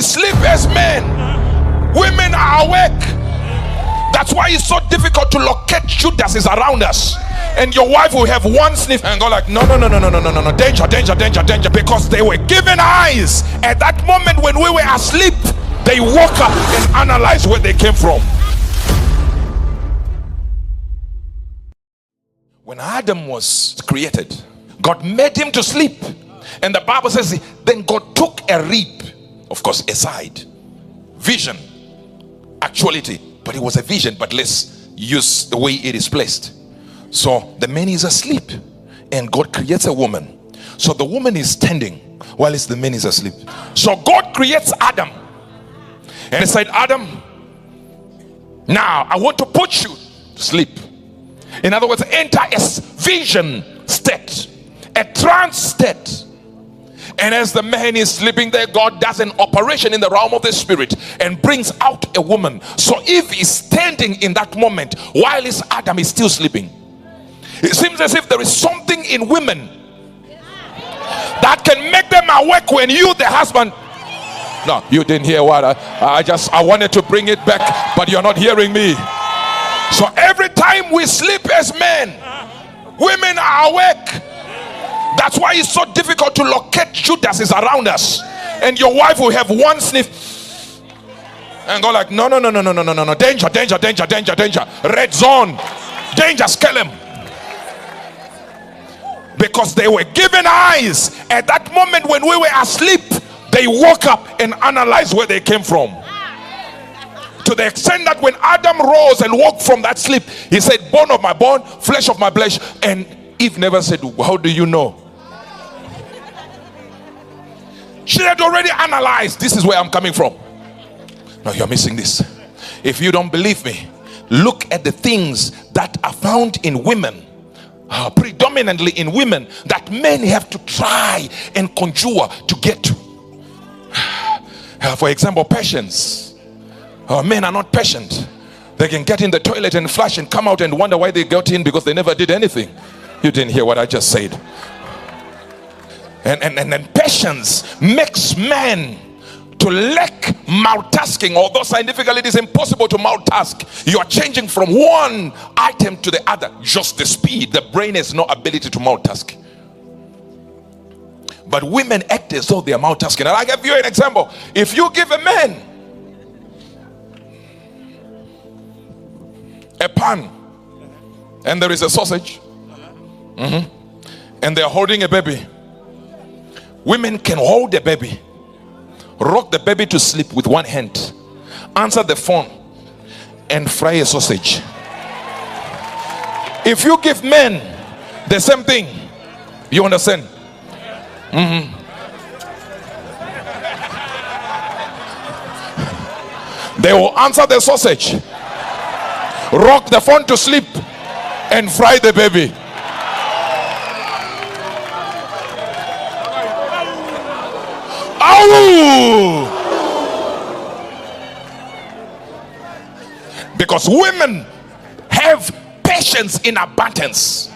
sleep as men, women are awake. That's why it's so difficult to locate Judas is around us. And your wife will have one sniff and go like, no, danger, danger, danger, danger. Because they were given eyes. At that moment when we were asleep, they woke up and analyzed where they came from. When Adam was created, God made him to sleep. And the Bible says, then God took a rib, of course, aside. Vision, actuality. But it was a vision, but let's use the way it is placed. So the man is asleep and God creates a woman. So the woman is standing while the man is asleep. So God creates Adam and he said, Adam, now I want to put you to sleep. In other words, enter a vision state, a trance state. And as the man is sleeping there, God does an operation in the realm of the spirit and brings out a woman. So Eve is standing in that moment while Adam is still sleeping. It seems as if there is something in women that can make them awake when you, the husband. No, you didn't hear what I wanted to bring it back, but you're not hearing me. So every time we sleep as men, women are awake. That's why it's so difficult to locate Judas is around us. And your wife will have one sniff and go like, no, danger, danger, danger, danger, danger, red zone, danger, scale him. Because they were given eyes. At that moment when we were asleep, they woke up and analyzed where they came from. To the extent that when Adam rose and woke from that sleep, he said, bone of my bone, flesh of my flesh. And Eve never said, how do you know? She had already analyzed, this is where I'm coming from. No, you're missing this. If you don't believe me, look at the things that are found in women, predominantly in women, that men have to try and conjure to get to. For example, patience. Men are not patient. They can get in the toilet and flush and come out and wonder why they got in because they never did anything. You didn't hear what I just said. And patience makes men to lack multitasking. Although scientifically it is impossible to multitask. You are changing from one item to the other. Just the speed. The brain has no ability to multitask. But women act as though they are multitasking. And I'll give you an example. If you give a man a pan and there is a sausage, and they're holding a baby, women can hold the baby, rock the baby to sleep with one hand, answer the phone, and fry a sausage. If you give men the same thing, you understand? They will answer the sausage, rock the phone to sleep, and fry the baby. Oh! Because women have patience in abundance.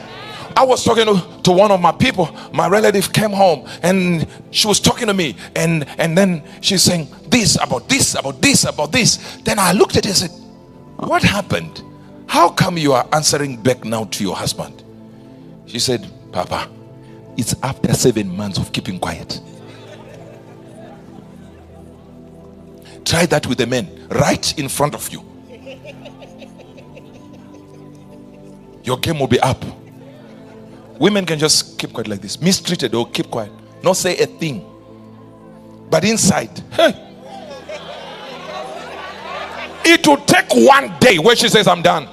I was talking to one of my people. My relative came home and she was talking to me, and then she's saying this about this, about this, about this. Then I looked at her and said, what happened? How come you are answering back now to your husband? She said, Papa, it's after 7 months of keeping quiet. Try that with the men right in front of you. Your game will be up. Women can just keep quiet like this, mistreated or keep quiet, not say a thing, but inside, hey, it will take one day where she says, I'm done.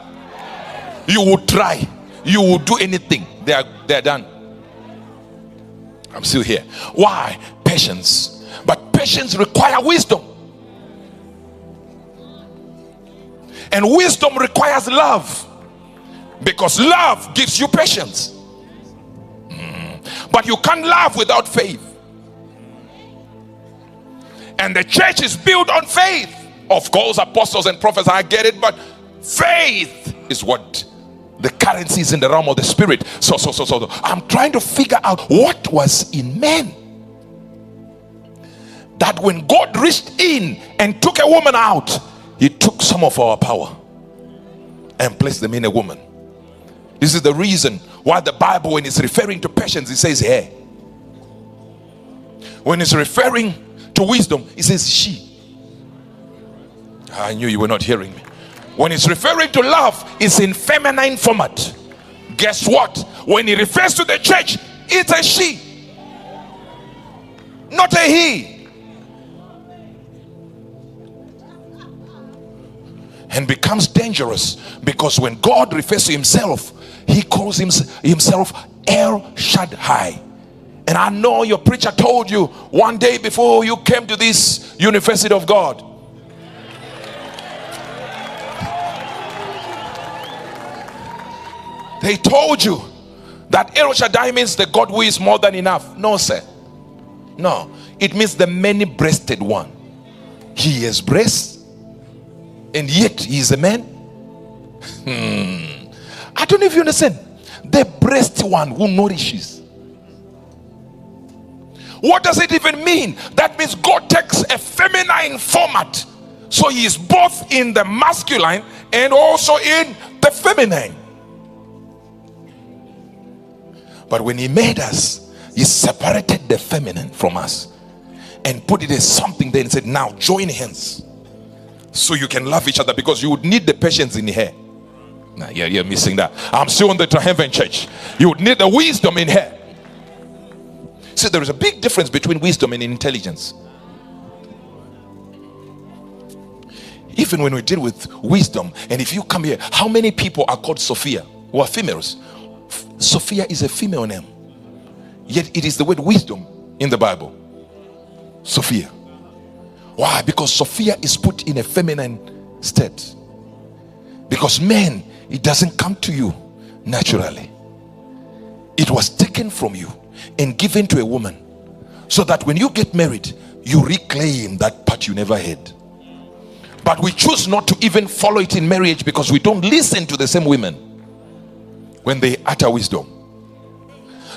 You will try, you will do anything. They're done. I'm still here. Why? Patience. But patience requires wisdom. And wisdom requires love, because love gives you patience. But you can't love without faith. And the church is built on faith. Of course, apostles and prophets, I get it, but faith is what the currency is in the realm of the spirit. So I'm trying to figure out what was in men that when God reached in and took a woman out, he took some of our power and placed them in a woman. This is the reason why the Bible, when it's referring to patience, it says hair. When it's referring to wisdom, it says she. I knew you were not hearing me. When it's referring to love, it's in feminine format. Guess what? When it refers to the church, it's a she, not a he. And becomes dangerous because when God refers to himself, he calls himself El Shaddai. And I know your preacher told you one day before you came to this University of God, they told you that El Shaddai means the God who is more than enough. No, sir. No. It means the many-breasted one. He has breasts, and yet he is a man. I don't know if you understand. The breast one who nourishes. What does it even mean? That means God takes a feminine format. So he is both in the masculine and also in the feminine. But when he made us, he separated the feminine from us and put it as something there and said, now join hands so you can love each other, because you would need the patience in her. Now you're missing that. I'm still in the heaven church. You would need the wisdom in her. See, there is a big difference between wisdom and intelligence. Even when we deal with wisdom, and if you come here, how many people are called Sophia who are females? Sophia is a female name, yet it is the word wisdom in the Bible. Sophia. Why? Because Sophia is put in a feminine state. Because men, it doesn't come to you naturally. It was taken from you and given to a woman, so that when you get married, you reclaim that part you never had. But we choose not to even follow it in marriage because we don't listen to the same women when they utter wisdom.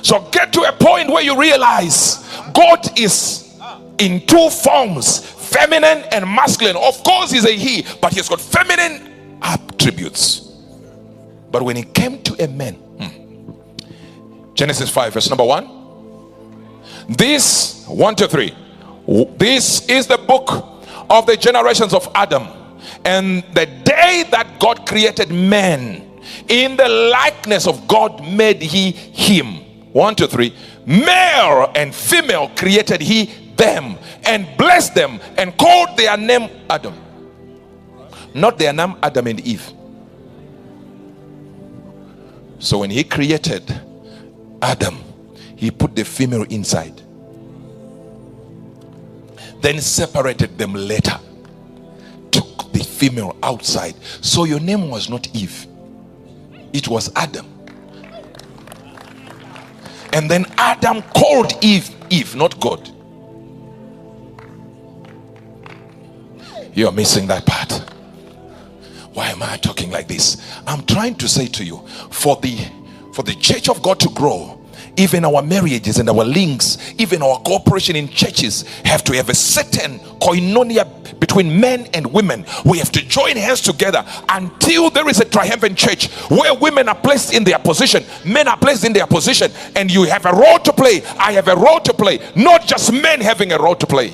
So get to a point where you realize God is in two forms, feminine and masculine. Of course he's a he, but he's got feminine attributes. But when it came to a man, Genesis 5 verse number 1, this 1 to 3, this is the book of the generations of Adam. And the day that God created man, in the likeness of God made he him. 1 to 3, male and female created he them, and blessed them, and called their name Adam. Not their name Adam and Eve. So when he created Adam, he put the female inside, then separated them later, took the female outside. So your name was not Eve, it was Adam. And then Adam called Eve Eve, not God. You're missing that part. Why am I talking like this? I'm trying to say to you, for the church of God to grow, even our marriages and our links, even our cooperation in churches have to have a certain koinonia between men and women. We have to join hands together until there is a triumphant church where women are placed in their position, men are placed in their position, and you have a role to play, I have a role to play, not just men having a role to play.